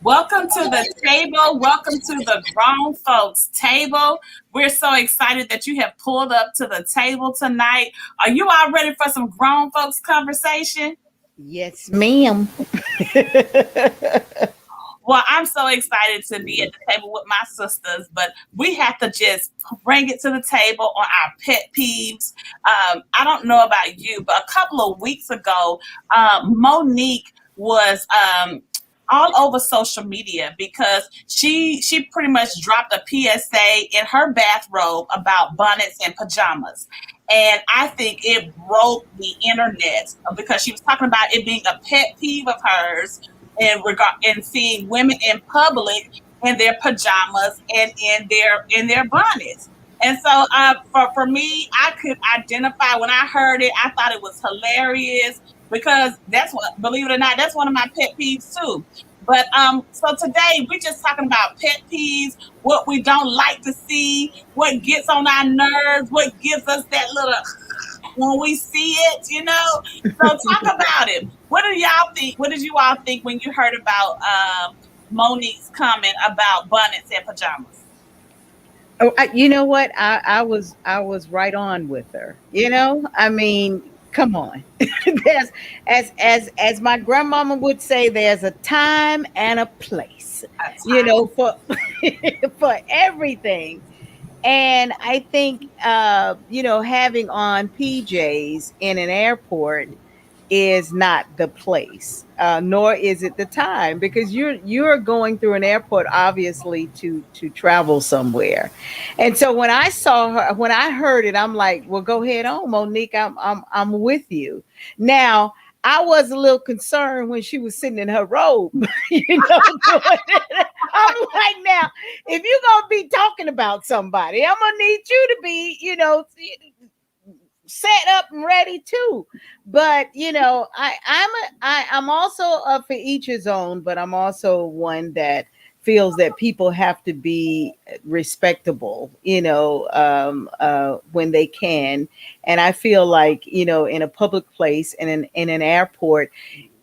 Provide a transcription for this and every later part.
Welcome to the table. Welcome to the grown folks table. We're so excited that you have pulled up to the table tonight. Are you all ready for some grown folks conversation? Yes, ma'am. Well, I'm so excited to be at the table with my sisters, but we have to just bring it to the table on our pet peeves. I don't know about you, but a couple of weeks ago, Monique was all over social media because she pretty much dropped a PSA in her bathrobe about bonnets and pajamas. And I think it broke the internet because she was talking about it being a pet peeve of hers in regard in seeing women in public in their pajamas and in their bonnets. And so for me, I could identify when I heard it, I thought it was hilarious because that's what, believe it or not, that's one of my pet peeves too. But so today we're just talking about pet peeves, what we don't like to see, what gets on our nerves, what gives us that little when we see it. So talk about it. What do y'all think? What did you all think when you heard about Monique's comment about bonnets and pajamas? Oh, you know what? I was right on with her. I mean, come on. there's as my grandmama would say, there's a time and a place. A time. For for everything. And I think having on PJs in an airport is not the place, nor is it the time, because you're going through an airport, obviously, to travel somewhere. And so when I saw her, when I heard it, I'm like, well, go ahead on, Monique. I'm with you. Now, I was a little concerned when she was sitting in her robe, doing it. I'm like, now, if you're gonna be talking about somebody, I'm gonna need you to be, set up and ready too. But I'm also up for each his own, but I'm also one that feels that people have to be respectable, when they can. And I feel like, in a public place, in an airport,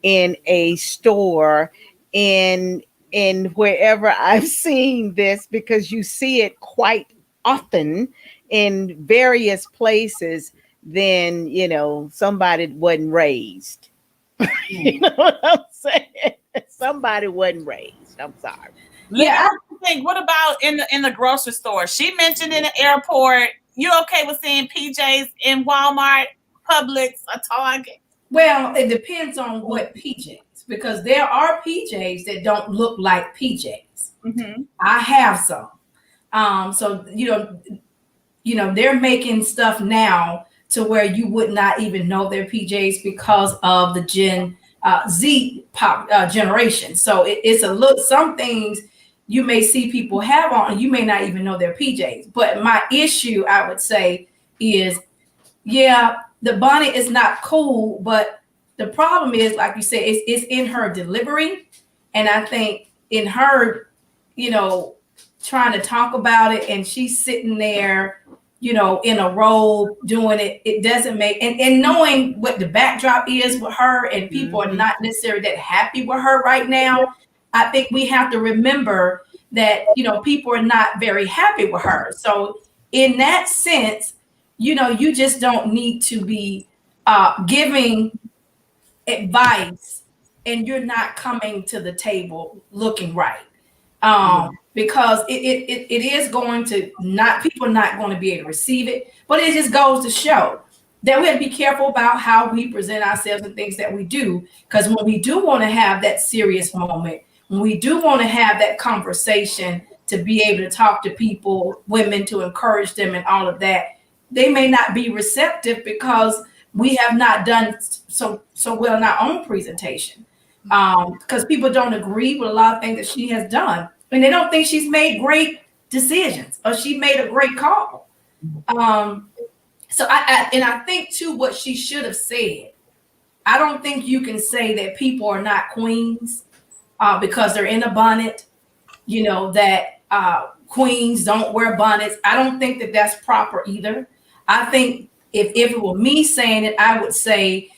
in a store, in wherever I've seen this, because you see it quite often in various places, then somebody wasn't raised. You know what I'm saying? Somebody wasn't raised. I'm sorry. Lydia, what do you think? What about in the grocery store? She mentioned in the airport. You okay with seeing PJs in Walmart, Publix, or Target? Well, it depends on what PJs, because there are PJs that don't look like PJs. Mm-hmm. I have some. So they're making stuff now to where you would not even know they're PJs because of the Gen Z pop generation. So it's a look. Some things you may see people have on, and you may not even know they're PJs. But my issue, I would say, is yeah, the bonnet is not cool, but the problem is, like you said, it's in her delivery. And I think in her, trying to talk about it, and she's sitting there, in a robe doing it, it doesn't make, and knowing what the backdrop is with her, and people are not necessarily that happy with her right now. I think we have to remember that, people are not very happy with her. So in that sense, you just don't need to be giving advice and you're not coming to the table looking right. Because it is going to not, people are not going to be able to receive it, but it just goes to show that we have to be careful about how we present ourselves and things that we do. Because when we do want to have that serious moment, when we do want to have that conversation to be able to talk to people, women, to encourage them and all of that, they may not be receptive because we have not done so well in our own presentation. Because people don't agree with a lot of things that she has done, and they don't think she's made great decisions or she made a great call. So I think too, what she should have said. I don't think you can say that people are not queens because they're in a bonnet. That queens don't wear bonnets. I don't think that that's proper either. I think if it were me saying it, I would say,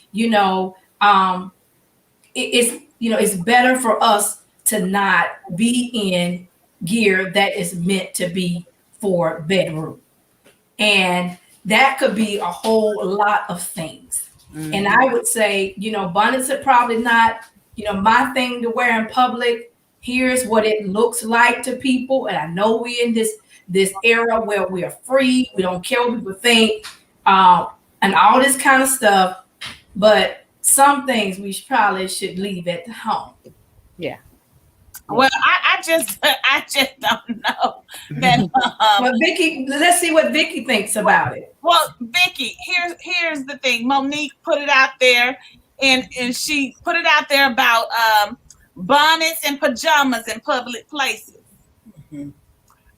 it's better for us to not be in gear that is meant to be for bedroom. And that could be a whole lot of things. And I would say, bonnets are probably not, my thing to wear in public. Here's what it looks like to people. And I know we're in this era where we are free. We don't care what people think, and all this kind of stuff. But some things we probably should leave at the home. Yeah. Well, I just don't know that. But Vicky, let's see what Vicky thinks about it. Well, Vicky, here's the thing. Monique put it out there, and she put it out there about bonnets and pajamas in public places. Mhm.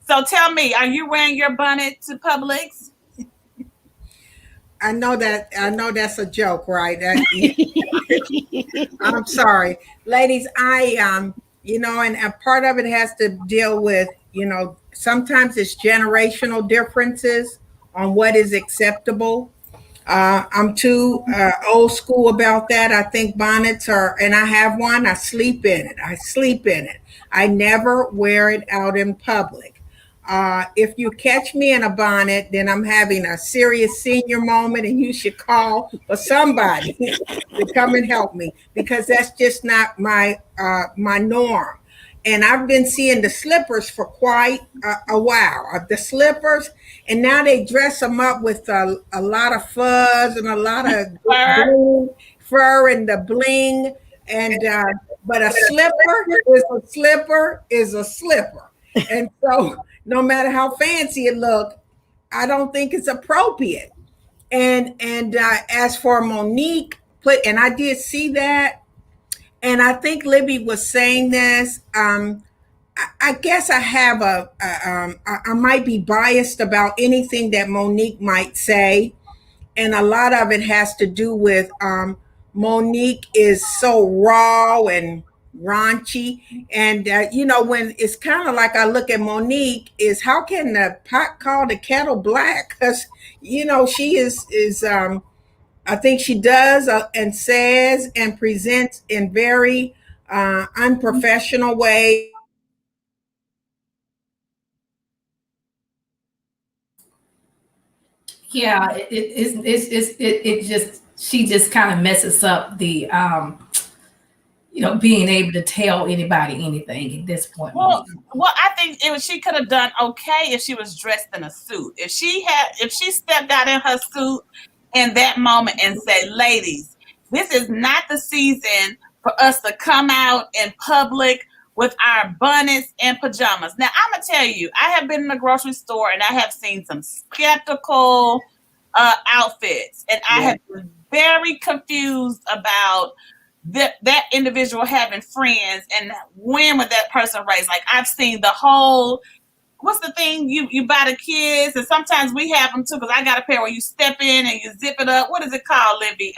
So tell me, are you wearing your bonnet to Publix? I know that's a joke, right? I'm sorry, ladies. And a part of it has to deal with, sometimes it's generational differences on what is acceptable. I'm too old school about that. I think bonnets are, and I have one. I sleep in it. I never wear it out in public. If you catch me in a bonnet, then I'm having a serious senior moment, and you should call for somebody to come and help me, because that's just not my norm. And I've been seeing the slippers for quite a while. The slippers, and now they dress them up with a lot of fuzz and a lot of fur and the bling. And but a slipper is a slipper. And so no matter how fancy it look, I don't think it's appropriate. And as for Monique, and I did see that, and I think Libby was saying this. I guess I have I might be biased about anything that Monique might say, and a lot of it has to do with Monique is so raw and raunchy, and when it's kind of like I look at Monique, is how can the pot call the kettle black? Because she is I think she does and says and presents in very unprofessional ways. Yeah, it just she just kind of messes up the being able to tell anybody anything at this point. Well, I think she could have done okay if she was dressed in a suit. If she stepped out in her suit in that moment and said, "Ladies, this is not the season for us to come out in public with our bonnets and pajamas." Now, I'm gonna tell you, I have been in the grocery store and I have seen some skeptical outfits, and I have been very confused about that individual having friends and when would that person raise. Like, I've seen the whole, what's the thing you buy the kids, and sometimes we have them too, because I got a pair where you step in and you zip it up. What is it called, Libby?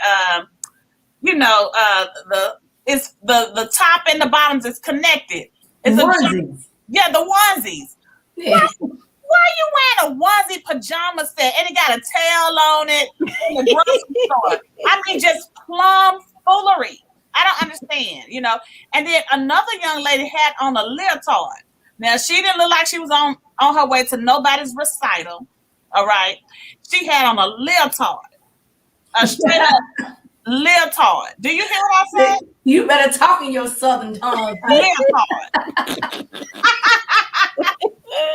It's the top and the bottoms is connected. It's onesies. The onesies. Yeah. Why are you wearing a onesie pajama set and it got a tail on it in the grocery store? I mean, just plum foolery. I don't understand, And then another young lady had on a leotard. Now, she didn't look like she was on her way to nobody's recital. All right. She had on a leotard. A straight up leotard. Do you hear what I said? You better talk in your southern tongue. Leotard.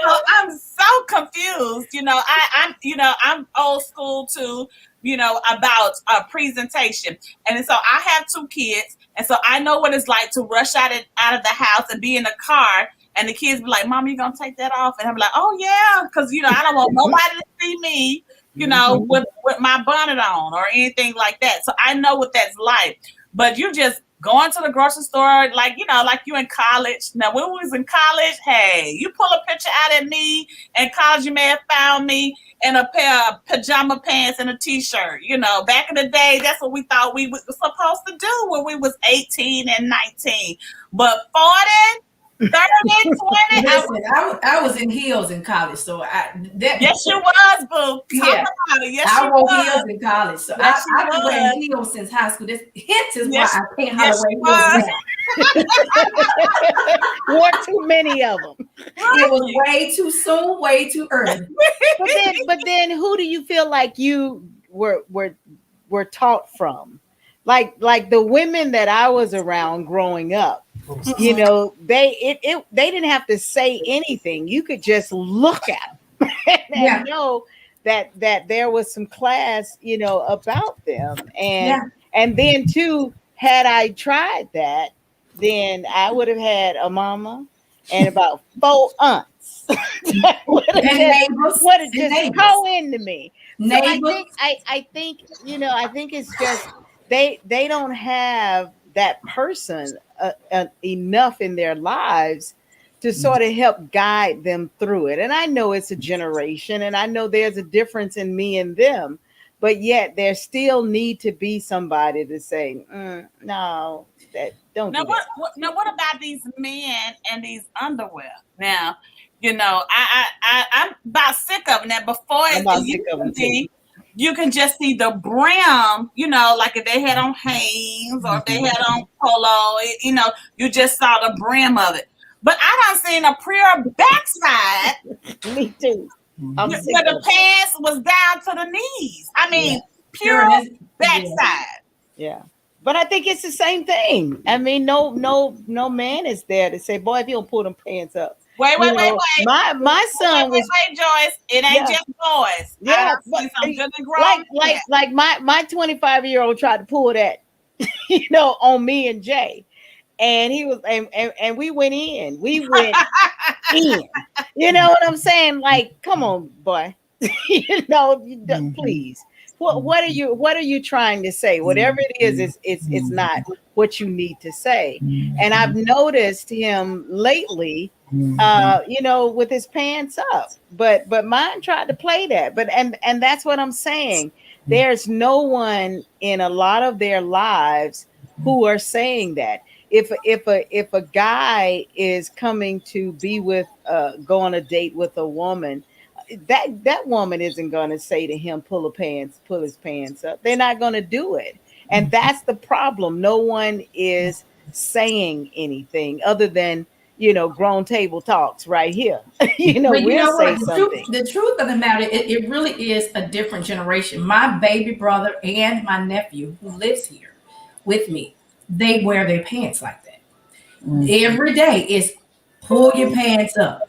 So I'm so confused. I'm old school too, about a presentation. And so I have 2 kids. And so I know what it's like to rush out of the house and be in the car. And the kids be like, "Mom, you gonna take that off?" And I'm like, "Oh yeah," because I don't want nobody to see me, with my bonnet on or anything like that. So I know what that's like. But you just going to the grocery store like you in college. Now, when we was in college, hey, you pull a picture out at me in college, you may have found me in a pair of pajama pants and a t-shirt. Back in the day, that's what we thought we were supposed to do when we was 18 and 19. But 40, 30, 20. Listen, I was in heels in college, so yes, you was, boo. Yeah, about it. Yes, I wore heels in college, so yes, I've been wearing heels since high school. Hence is why I can't hardly wear heels now. Wore too many of them. It was way too soon, way too early. But then, who do you feel like you were taught from? Like the women that I was around growing up. They didn't have to say anything. You could just look at them Yeah, and know that there was some class, about them. and yeah. and then too, had I tried that, then I would have had a mama and about four aunts that And neighbors, would have and just neighbors, co into me. So I neighbors. think I think it's just they don't have that person enough in their lives to sort of help guide them through it. And I know it's a generation, and I know there's a difference in me and them, but yet there still need to be somebody to say, no, that don't Now do that. what about these men and these underwear? Now, I'm about sick of it. Now before I'm it about sick used of to them too. be, you can just see the brim, like if they had on Hanes or if they had on polo, you just saw the brim of it. But I done seen a pure backside Me too. I'm sick where the of it. pants was down to the knees. I Yeah. mean, Sure, pure that's yeah. backside. Yeah. But I think it's the same thing. I mean, no man is there to say, boy, if you don't pull them pants up. Wait, You wait, wait, know, wait. my son was, Joyce. It ain't yeah, just boys. I yeah, done but seen some good and like grown men. like like my 25-year-old tried to pull that, on me and Jay. And he was and we went in. We went in. You know what I'm saying? Like, come on, boy. Please. What are you trying to say? Whatever it is, it's not what you need to say. And I've noticed him lately, with his pants up. But mine tried to play that. But and that's what I'm saying. There's no one in a lot of their lives who are saying that. If a guy is coming to be with go on a date with a woman, that woman isn't going to say to him, pull his pants up. They're not going to do it. And that's the problem. No one is saying anything other than, grown table talks right here. But you We'll know say what? something. The truth of the matter, it really is a different generation. My baby brother and my nephew, who lives here with me, they wear their pants like that. Every day is pull your pants up.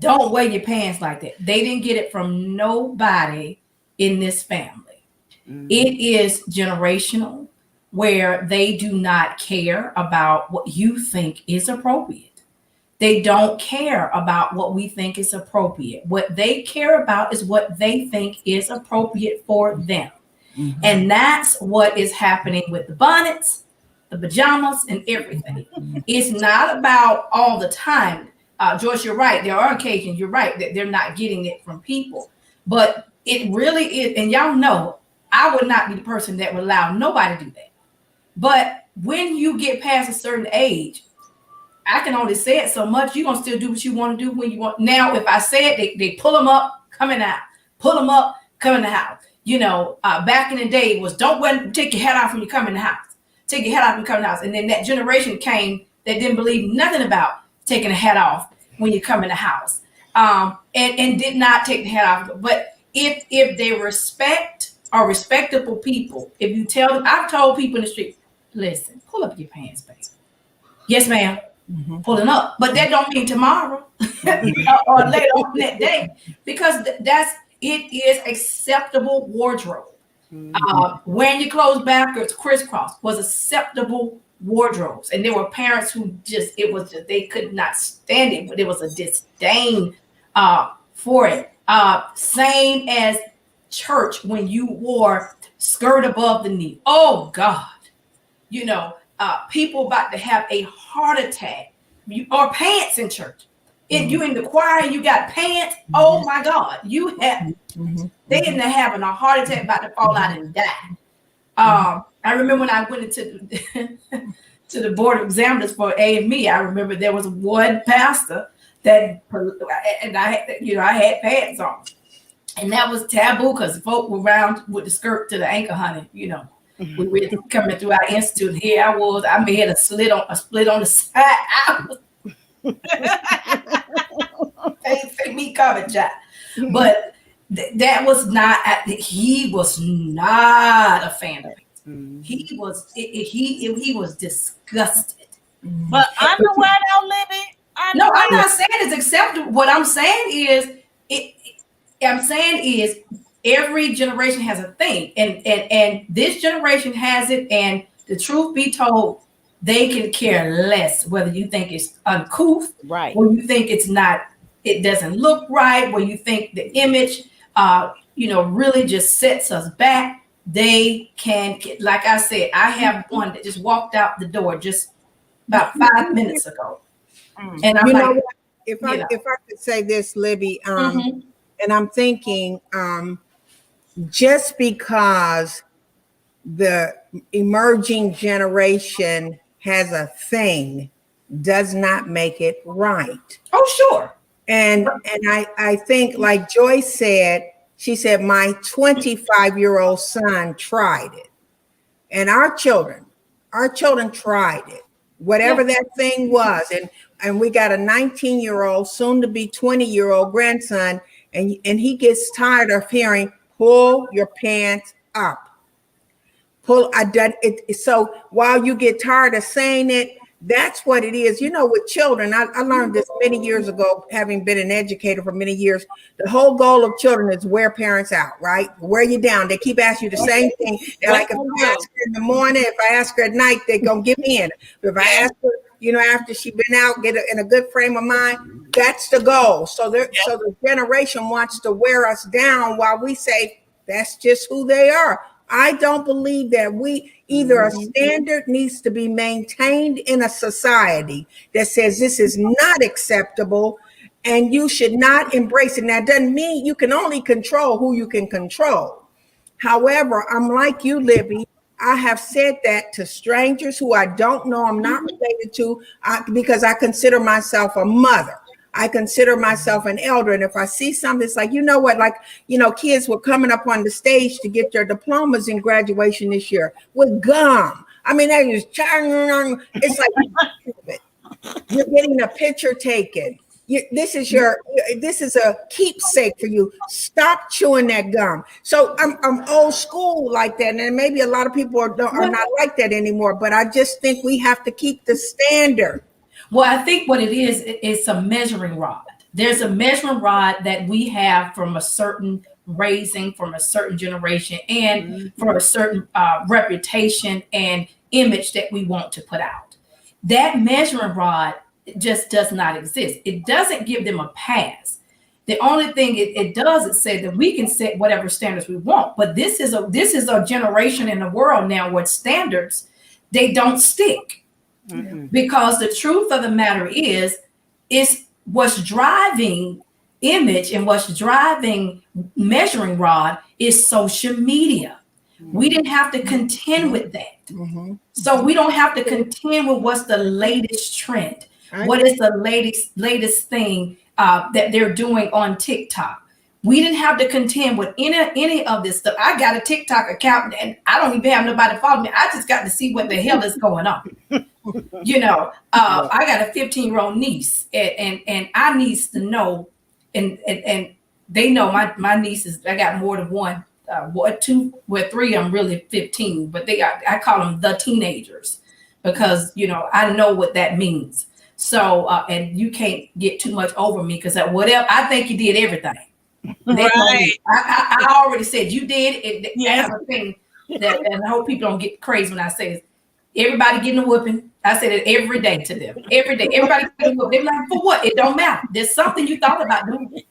Don't wear your pants like that. They didn't get it from nobody in this family. It is generational, where they do not care about what you think is appropriate. They don't care about what we think is appropriate. What they care about is what they think is appropriate for them. And that's what is happening with the bonnets, the pajamas, and everything. It's not about all the time. Joyce, you're right. There are occasions, you're right, that they're not getting it from people. But it really is, and y'all know, I would not be the person that would allow nobody to do that. But when you get past a certain age, I can only say it so much. You're gonna still do what you want to do when you want. Now, if I say it, they pull them up, coming out. Pull them up, come in the house. Back in the day, it was don't take your hat off when you come in the house. Take your hat off when you come in the house. And then that generation came that didn't believe nothing about taking a hat off when you come in the house, and did not take the hat off. But if they are respectable people, if you tell them, I've told people in the street, listen, pull up your pants, baby. Yes, ma'am. Pulling up, but that don't mean tomorrow or later on that day, because it is acceptable wardrobe. Wearing your clothes backwards, crisscross, was acceptable wardrobes, and there were parents who they could not stand it, but there was a disdain for it. Same as church, when you wore skirt above the knee. Oh God, people about to have a heart attack. Or pants in church. If you in the choir, you got pants. Oh my God, they ended up having a heart attack, about to fall out and die. I remember when I went into to the board of examiners for AME. I remember there was one pastor and I had pants on, and that was taboo because folk were around with the skirt to the ankle, honey. We were coming through our institute. Here I was. I may had a split on the side. I was can't see me coming, child. But that was not. He was not a fan of it. He was. He was disgusted. But underwear though, Libby. No, I'm Underwear. not saying it's acceptable. What I'm saying is, it. I'm saying is, every generation has a thing, and this generation has it. And the truth be told, they can care less whether you think it's uncouth, Right. or you think it's not. It doesn't look right. Where you think the image, really just sets us back. They can, like I said, I have one that just walked out the door just about 5 minutes ago. And I'm You know like, what? If I could say this, Libby, mhm. and I'm thinking, just because the emerging generation has a thing does not make it right. Oh, sure. And I think, like Joyce said, she said, my 25-year-old son tried it. And our children tried it, whatever that thing was. And we got a 19-year-old, soon to be 20-year-old grandson, and he gets tired of hearing, pull your pants up. Pull, I done it. So while you get tired of saying it, that's what it is. You know, with children, I learned this many years ago, having been an educator for many years. The whole goal of children is wear parents out, right? Wear you down. They keep asking you the same thing. They're like, if I ask her in the morning, if I ask her at night, they're going to give me in. If I ask her, after she's been out, get her in a good frame of mind, that's the goal. So the generation wants to wear us down while we say, that's just who they are. I don't believe that either a standard needs to be maintained in a society that says this is not acceptable and you should not embrace it. Now, that doesn't mean you can only control who you can control. However, I'm like you, Libby. I have said that to strangers who I don't know, I'm not related to, because I consider myself a mother. I consider myself an elder. And if I see something, it's like, you know what, kids were coming up on the stage to get their diplomas in graduation this year with gum. I mean, they just, it's like, you're getting a picture taken. This is a keepsake for you. Stop chewing that gum. So I'm old school like that. And maybe a lot of people are not like that anymore, but I just think we have to keep the standard. Well, I think what it is a measuring rod. There's a measuring rod that we have from a certain raising, from a certain generation, and for a certain reputation and image that we want to put out. That measuring rod just does not exist. It doesn't give them a pass. The only thing it does is say that we can set whatever standards we want. But this is a generation in the world now where standards, they don't stick. Because the truth of the matter is what's driving image and what's driving measuring rod is social media. We didn't have to contend with that. So we don't have to contend with what's the latest trend. What is the latest thing that they're doing on TikTok? We didn't have to contend with any of this stuff. I got a TikTok account and I don't even have nobody follow me. I just got to see what the hell is going on. I got a 15-year-old niece and I needs to know, and they know my nieces, I got more than one, three of them really 15, but I call them the teenagers because, I know what that means. So, and you can't get too much over me because whatever, I think you did everything. Right. I already said you did it. That's a thing that, and I hope people don't get crazy when I say this. Everybody getting a whooping. I said it every day to them. Every day. Everybody getting a whooping. They're like, for what? It don't matter. There's something you thought about doing.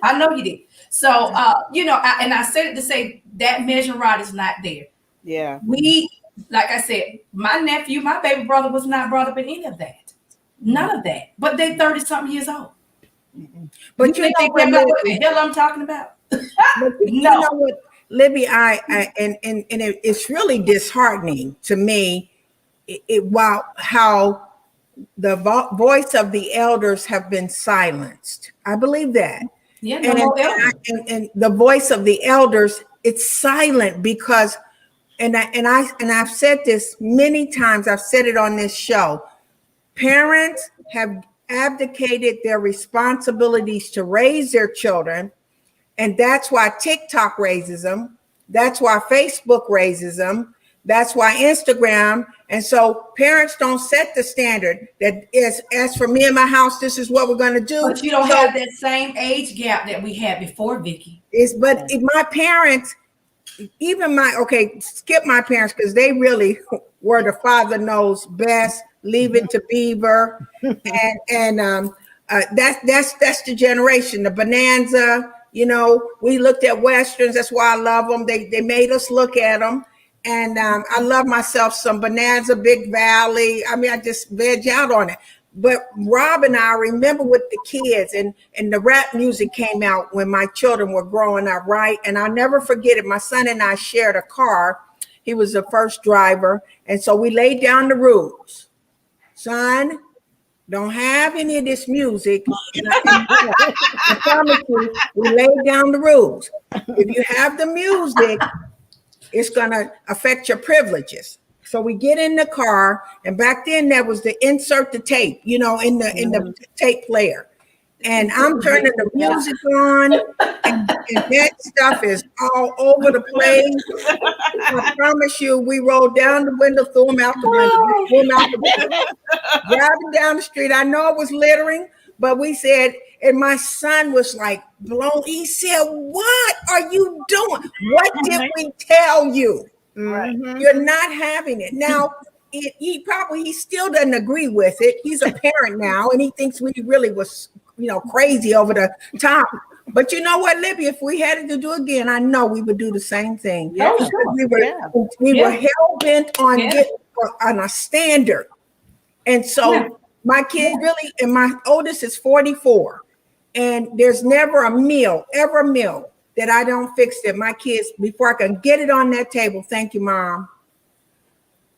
I know you did. So, and I said it to say that measuring rod is not there. Yeah. Like I said, my nephew, my baby brother was not brought up in any of that. None of that. But they 30-something years old. But you think what the hell I'm talking about? No. You know what, Libby, it's really disheartening to me how the voice of the elders have been silenced. I believe that. Yeah, and the voice of the elders, it's silent because I've said this many times. I've said it on this show. Parents have abdicated their responsibilities to raise their children, and that's why TikTok raises them. That's why Facebook raises them. That's why Instagram. And so parents don't set the standard that is, as for me and my house, this is what we're going to do. But you don't So have that same age gap that we had before, Vicky. but my parents, even skip my parents, because they really were the father knows best. Leave it to Beaver, and that's the generation. The Bonanza, we looked at westerns. That's why I love them. They made us look at them, and I love myself some Bonanza, Big Valley. I mean, I just veg out on it. But Rob and I remember with the kids, and the rap music came out when my children were growing up, right? And I'll never forget it. My son and I shared a car. He was the first driver. And so we laid down the rules. Son, don't have any of this music. I promise you, we laid down the rules. If you have the music, it's going to affect your privileges. So we get in the car, and back then there was the insert the tape, in the tape player. And I'm turning the music on, and that stuff is all over the place. I promise you, we rolled down the window, threw them out the window, driving down the street. I know it was littering, but we said, and my son was like blown. He said, "What are you doing? What did we tell you? Mm-hmm. You're not having it." Now, he still doesn't agree with it. He's a parent now, and he thinks we really was, crazy over the top. But you know what, Libby? If we had to do it again, I know we would do the same thing. Yeah. We were hell bent on getting on a standard, and so my kids really, and my oldest is 44, and there's never a meal that I don't fix it. My kids, before I can get it on that table, thank you, Mom.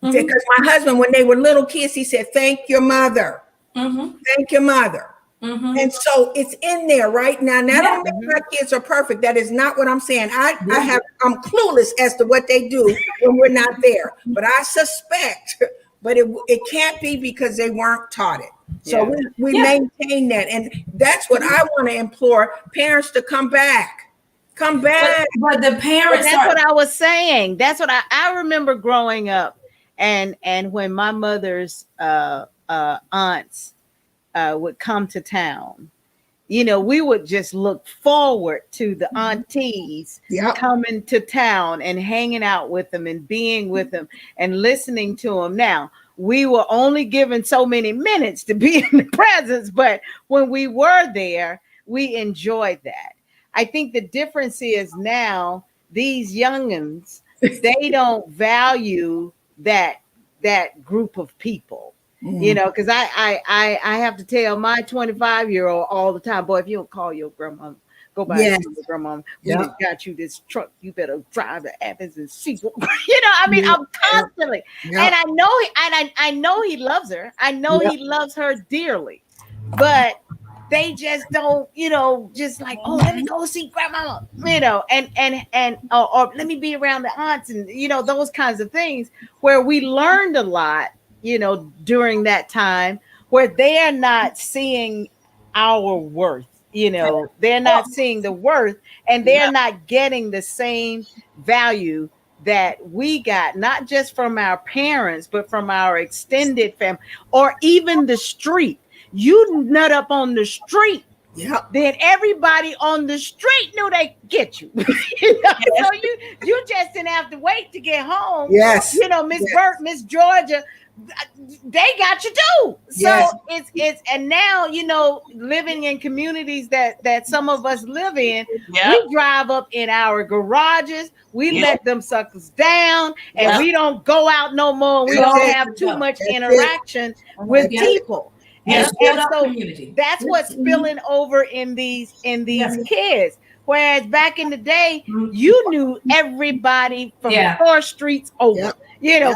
Because my husband, when they were little kids, he said, "Thank your mother." Thank your mother. And so it's in there right now. Now, I don't think my kids are perfect. That is not what I'm saying. I'm clueless as to what they do when we're not there. But I suspect, but it can't be because they weren't taught it. So we maintain that. And that's what I want to implore parents to come back. Come back. But the parents. That's what I was saying. That's what I remember growing up, and when my mother's aunts would come to town, we would just look forward to the aunties coming to town and hanging out with them and being with them and listening to them. Now, we were only given so many minutes to be in the presence, but when we were there, we enjoyed that. I think the difference is now these youngins, they don't value that group of people. Because I have to tell my 25-year-old all the time, boy, if you don't call your grandma, go back to your grandma. We just got you this truck. You better drive to Athens and see. I'm constantly, and I know he loves her. I know he loves her dearly, but they just don't, just like, oh, let me go see grandma, and or let me be around the aunts and those kinds of things where we learned a lot. During that time where they are not seeing our worth, they're not seeing the worth, and they're not getting the same value that we got, not just from our parents, but from our extended family or even the street. You nut up on the street. Then everybody on the street knew they could get you. So you just didn't have to wait to get home. Miss Burt, Miss Georgia, they got you too. So it's and now living in communities that some of us live in, we drive up in our garages, we let them suckers down, and we don't go out no more. We don't have too much interaction with people. And so that's what's spilling over in these kids. Whereas back in the day, you knew everybody from 4 streets over,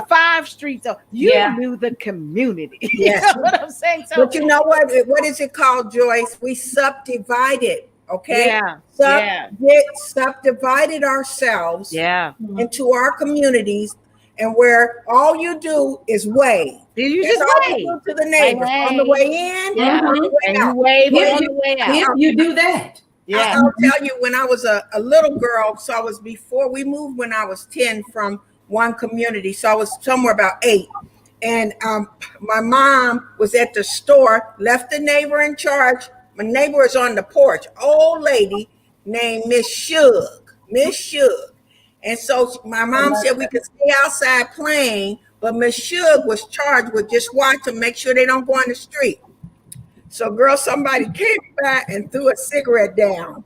5 streets over. You knew the community. You know what I'm saying? So, but you know what? What is it called, Joyce? We subdivided Okay, Yeah. sub Yeah. get subdivided ourselves Yeah. into our communities, and where all you do is wave. Did you That's just all you wave? do to the Like, neighbors on the hey. way in, Yeah. on the Mhm. way And you out. wave If on the you way out. if you do that, Yeah. I'll tell you, when I was a little girl, so I was before we moved when I was 10 from one community. So I was somewhere about 8. And my mom was at the store, left the neighbor in charge. My neighbor is on the porch, old lady named Miss Shug. Miss Shug. And so my I mom love said we that. could stay outside playing, but Miss Shug was charged with just watching, make sure they don't go on the street. So, girl, somebody came by and threw a cigarette down.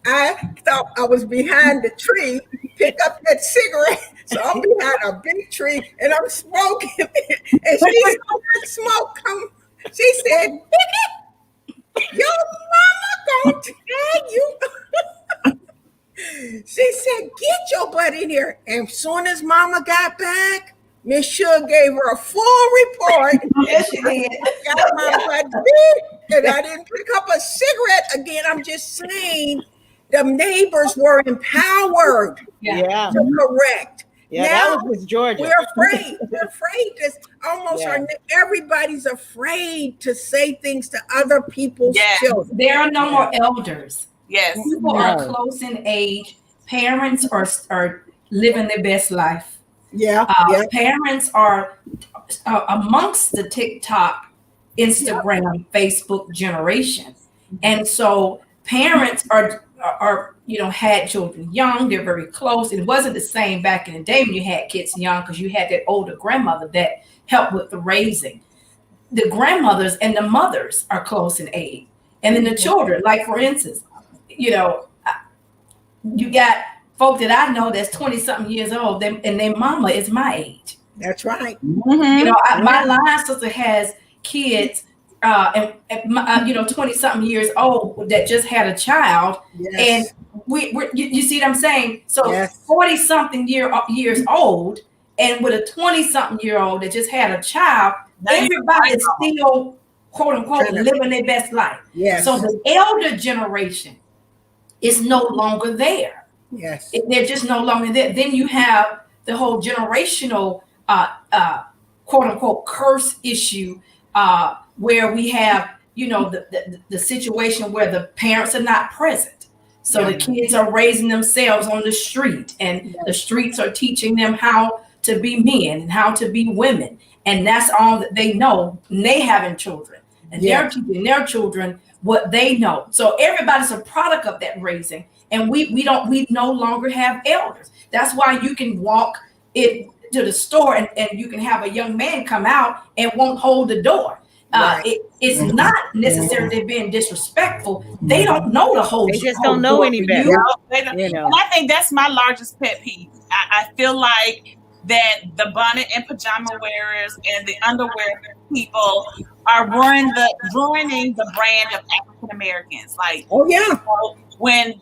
I thought I was behind the tree, pick up that cigarette. So I'm behind a big tree and I'm smoking. And she saw that smoke come. She said, "Your mama gonna tell you." She said, "Get your butt in here." And as soon as mama got back, Miss Sugar gave her a full report. Yes, she did. Got my butt beat, and I didn't pick up a cigarette again. I'm just saying the neighbors were empowered Yeah. Yeah. to correct. Yeah. That Now was Miss Georgia. we're afraid. We're afraid to almost Yeah. everybody's afraid to say things to other people's Yeah. children. There are no more elders. Yes. People are No. close in age. Parents are living their best life. Yeah, yeah, Parents are amongst the TikTok, Instagram, Facebook generation, and so parents are had children young. They're very close. It wasn't the same back in the day when you had kids young because you had that older grandmother that helped with the raising. The grandmothers and the mothers are close in age, and then the children. Like for instance, you got folk that I know that's 20 something years old, and their mama is my age. that's right. Mm-hmm. My line sister has kids, 20 something years old that just had a child, and Yes, you see what I'm saying? So yes, 40 something years old, and with a 20 something year old that just had a child, everybody's still quote unquote living their best life. yes, So the elder generation is no longer there. yes, They're just no longer there. Then you have the whole generational quote unquote curse issue, where we have the situation where the parents are not present, so the kids are raising themselves on the street, and the streets are teaching them how to be men and how to be women, and that's all that they know. And they having children, and they're teaching their children what they know. So everybody's a product of that raising, and we no longer have elders. That's why you can walk it to the store, and you can have a young man come out and won't hold the door. It's not necessarily being disrespectful. They don't know to hold. They just don't know any better. And I think that's my largest pet peeve. I feel like that the bonnet and pajama wearers and the underwear people are ruining the brand of African Americans. Like, oh yeah, when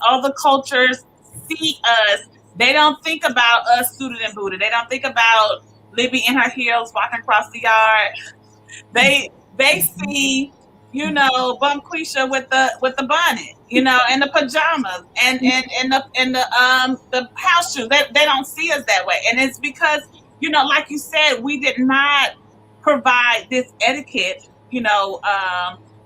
other cultures see us, they don't think about us suited and booted. They don't think about Libby in her heels walking across the yard. They see, Bumquisha with the bonnet, and the pajamas and the house shoes. They don't see us that way. And it's because, like you said, we did not provide this etiquette,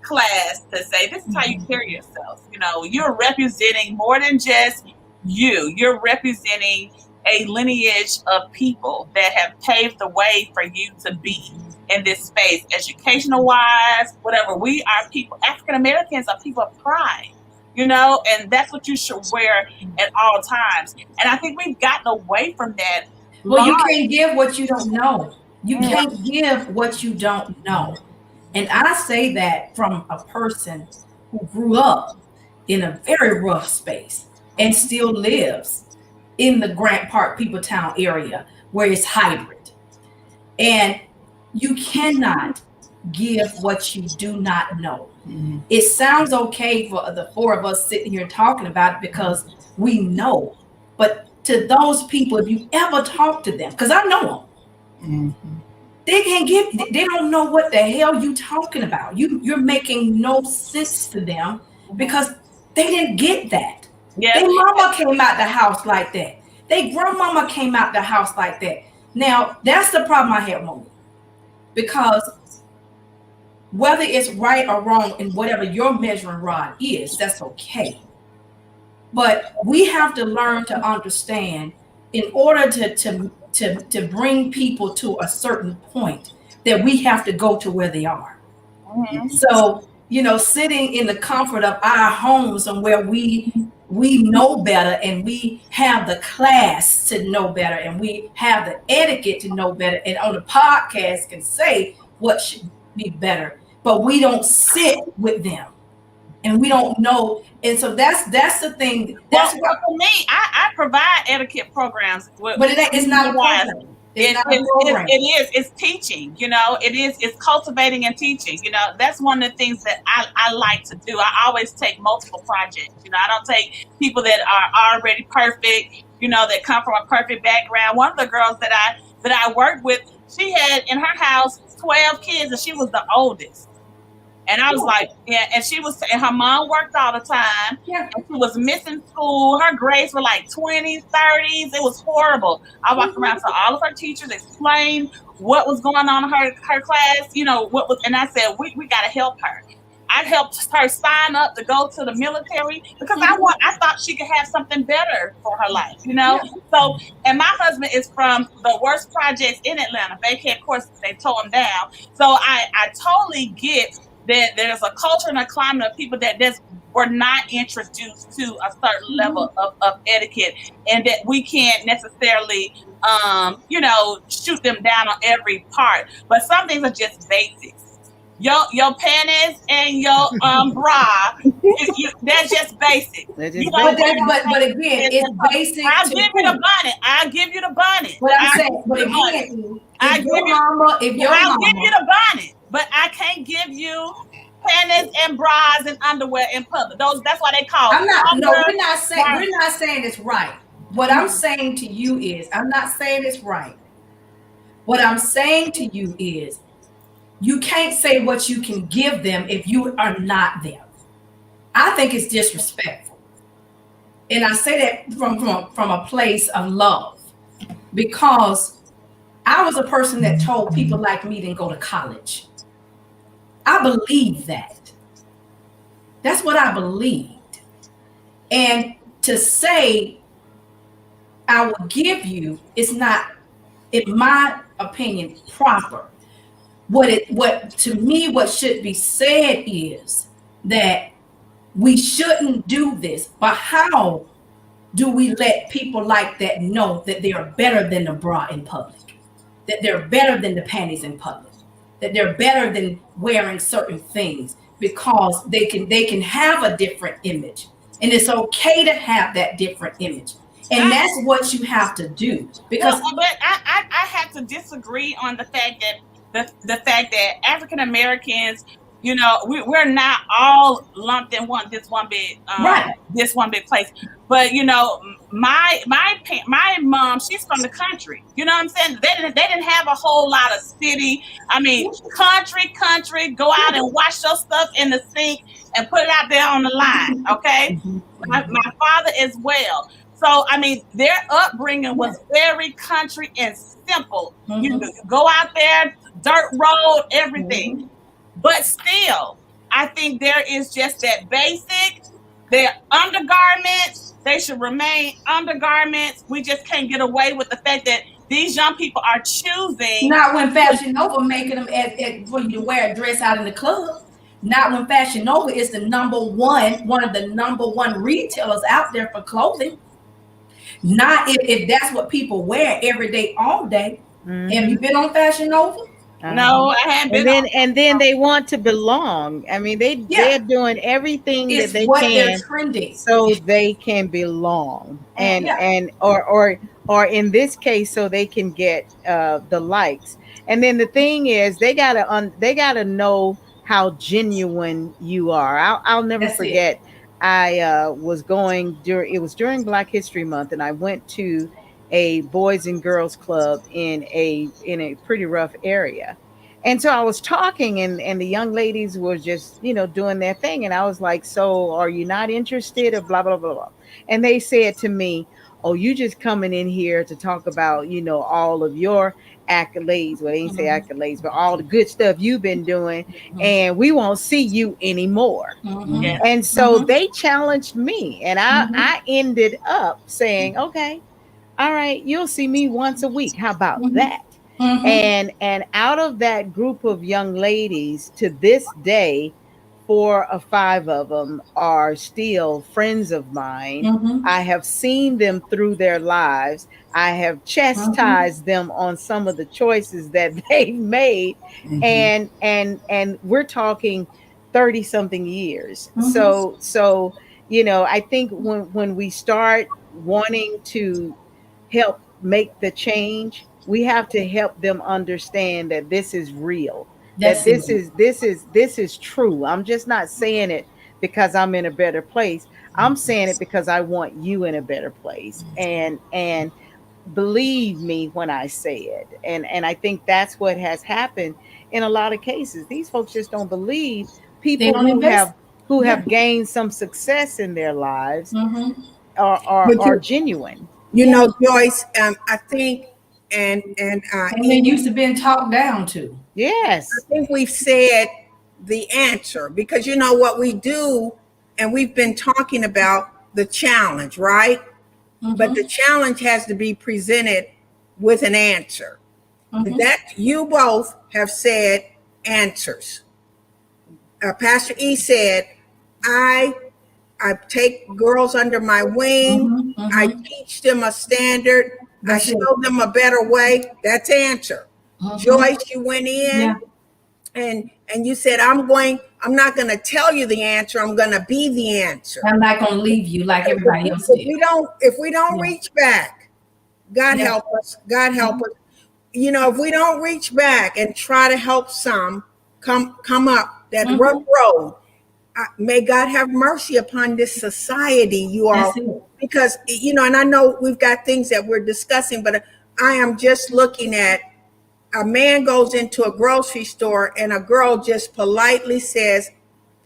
class to say this is how you carry yourself. You're representing more than just you. You're representing a lineage of people that have paved the way for you to be in this space, educational wise, whatever. We are people, African Americans are people of pride, and that's what you should wear at all times. And I think we've gotten away from that. Well, you can't give what you don't know. You can't give what you don't know. And I say that from a person who grew up in a very rough space and still lives in the Grant Park, Peopletown area where it's hybrid. And you cannot give what you do not know. Mm-hmm. It sounds okay for the four of us sitting here talking about it because we know. But to those people, if you ever talk to them, because I know them, they don't know what the hell you talking about. You're making no sense to them. because they didn't get that. Yes. Their mama came out the house like that. Their grandmama came out the house like that. Now, that's the problem I have, Monique. Because whether it's right or wrong in whatever your measuring rod is, that's okay. But we have to learn to understand in order to bring people to a certain point that we have to go to where they are. Mhm. So, sitting in the comfort of our homes and where we know better and we have the class to know better and we have the etiquette to know better and on the podcast can say what should be better, but we don't sit with them and we don't know. And so that's the thing. Well, That's what. for me, I provide etiquette programs with But it's not a guys. program. It's not a It program. is. It's teaching. It's cultivating and teaching. That's one of the things that I like to do. I always take multiple projects. I don't take people that are already perfect. That come from a perfect background. One of the girls that I worked with, she had in her house 12 kids, and she was the oldest. And I was like, yeah, and her mom worked all the time. Yeah. And she was missing school. Her grades were like 20s, 30s. It was horrible. I walked around to all of her teachers, explained what was going on in her class, and I said, we got to help her. I helped her sign up to go to the military because I thought she could have something better for her life. Yeah. So, and my husband is from the worst projects in Atlanta. Bankhead, of course, they tore him down. So I totally get that there's a culture and a climate of people that just were not introduced to a certain level of etiquette, and that we can't necessarily shoot them down on every part. But some things are just basics. Your panties and your bra, that's just basic. That's just But basic. but again, it's basic. I'll to give you the bonnet. I'll give you the bonnet. But I'm saying, but again, I'll if your give you mama, the bonnet, but I can't give you panties and bras and underwear in public. That's why they call. I'm not. No, we're not saying it's right. What I'm saying to you is, I'm not saying it's right. What I'm saying to you is, you can't say what you can give them if you are not them. I think it's disrespectful, and I say that from a place of love, because I was a person that told people like me didn't go to college. I believe that. That's what I believed. And to say I will give you is not, in my opinion, proper. What to me, what should be said is that we shouldn't do this, but how do we let people like that know that they are better than the bra in public, that they're better than the panties in public, that they're better than wearing certain things because they can have a different image, and it's okay to have that different image, and that's what you have to do. Because but I have to disagree on the fact that the fact that African Americans, we're not all lumped in this one big right, this one big place. But my mom, she's from the country. You know what I'm saying? They didn't have a whole lot of city. I mean, country. Go out and wash your stuff in the sink and put it out there on the line. Okay, my father as well. So I mean, their upbringing was very country and simple. You go out there, dirt road, everything. But still, I think there is just that basic. Their undergarments, they should remain undergarments. We just can't get away with the fact that these young people are choosing. Not when Fashion Nova making them for you to wear a dress out in the club. Not when Fashion Nova is one of the number one retailers out there for clothing. Not if that's what people wear every day, all day. Have you been on Fashion Nova? No, I haven't been. And then they want to belong. I mean, they're doing everything It's that they what can they're trending, so they can belong, and or in this case, so they can get the likes. And then the thing is, they gotta know how genuine you are. I'll never That's forget. it. I was during Black History Month, and I went to a boys and girls club in a pretty rough area, And so I was talking, and the young ladies were just, doing their thing. And I was like, so are you not interested, or blah, blah, blah, blah. And they said to me, oh, you just coming in here to talk about, all of your accolades. Well, they didn't say Mhm. accolades, but all the good stuff you've been doing. And we won't see you anymore. Mhm. And so Mhm. they challenged me, and Mhm. I ended up saying, okay, all right, you'll see me once a week. How about Mhm. that? Mhm. And out of that group of young ladies, to this day, 4 or 5 of them are still friends of mine. Mhm. I have seen them through their lives. I have Mhm. chastised them on some of the choices that they've made. Mhm. And we're talking 30 something years. Mhm. So I think when we start wanting to help make the change, we have to help them understand that this is real, that That's it. this is true. I'm just not saying it because I'm in a better place. I'm saying it because I want you in a better place. And believe me when I say it. And I think that's what has happened in a lot of cases. These folks just don't believe They people don't invest. who Yeah. have gained some success in their lives Mhm. are But genuine. Yeah. Joyce, I think, and And they Eve, used to being talked down to. I Yes. think we've said the answer because you know what we do, and we've been talking about the challenge, right? But the Mhm. challenge has to be presented with an answer. Mhm. That you both have said answers. Pastor E said, I I take girls under my wing. Mhm. I Mhm. teach them a standard. I That's it. show them a better way. That's answer. Mhm. Joyce, you went in Yeah. and you said, I'm not going to tell you the answer. I'm going to be the answer. I'm not gonna leave you like everybody else did. If we don't Yeah. reach back, God Yeah. help us. God help Mhm. us. If we don't reach back and try to help some come up that rough Mhm. road, may God have mercy upon this society, you That's all, it. because and I know we've got things that we're discussing, but I am just looking at a man goes into a grocery store and a girl just politely says,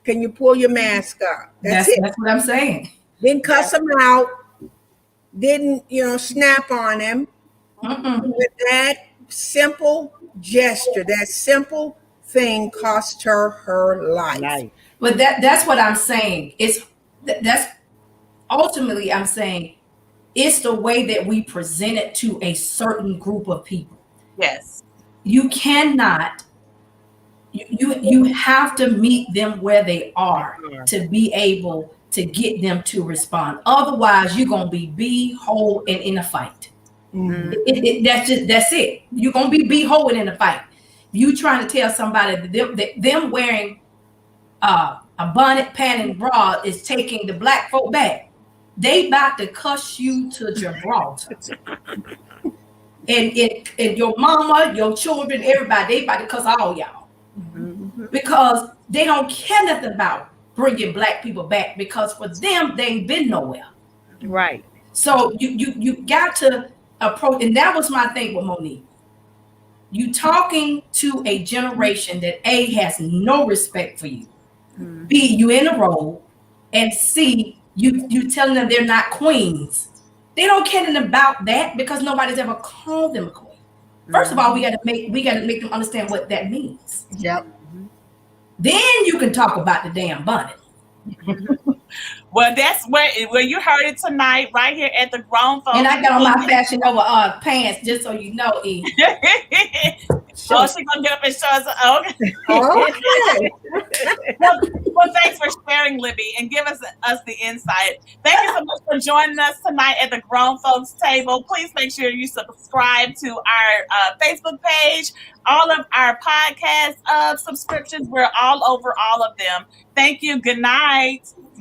"Can you pull your mask up?" That's it. That's what I'm saying. Didn't Yeah. cuss him out. Didn't snap on him. Mm-mm. With that simple gesture, that simple thing cost her life. Life. But that's what I'm saying. That's ultimately I'm saying it's the way that we present it to a certain group of people. Yes. You cannot you have to meet them where they are Yeah. to be able to get them to respond. Otherwise, you're gonna be whole and in a fight. Mhm. That's it. You're gonna be whole in a fight. You trying to tell somebody that them wearing a bonnet, pant, and bra is taking the black folk back. They about to cuss you to Gibraltar. And your mama, your children, everybody, they about to cuss all y'all. Mhm. Because they don't care nothing about bringing black people back because for them, they ain't been nowhere. Right. So you got to approach, and that was my thing with Monique. You talking to a generation that A has no respect for you. B, Mhm. you in a role, and C, you telling them they're not queens. They don't care nothing about that because nobody's ever called them a queen. First of all, Mhm. we gotta make them understand what that means. Yep. Mhm. Then you can talk about the damn bonnet. Well, that's where you heard it tonight, right here at the Grown And Folks. I got on my fashion over pants, just so you know, E. Oh, So, she gonna get up and show us. Okay. okay. Well, thanks for sharing, Libby, and give us the insight. Thank you so much for joining us tonight at the Grown Folks Table. Please make sure you subscribe to our Facebook page, all of our podcast subscriptions. We're all over all of them. Thank you. Good night.